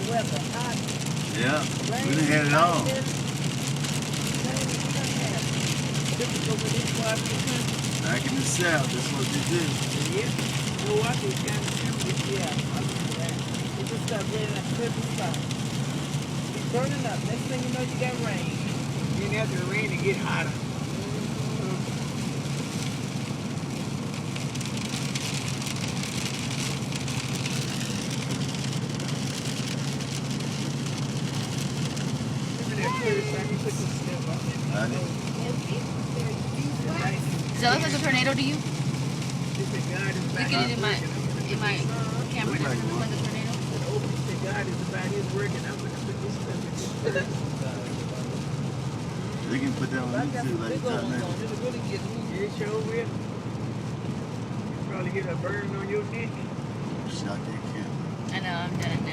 weather, hot, Yeah, rain, we done had it all. Back in the South, that's what they do. Yeah. Milwaukee kind of temperature. Yeah, I remember that. It just got ready like Christmas time. It's burning up. Next thing you know, you got rain. Then after the rain, it get hotter. Does that look like a tornado to you? Look at it in my camera. Does it look like a tornado? God is about his work, and I'm going to put this stuff in this. They can put that on YouTube like that now. It'll really get me. It sure will. Probably get a burn on your neck. Shot that camera. I know, I'm done.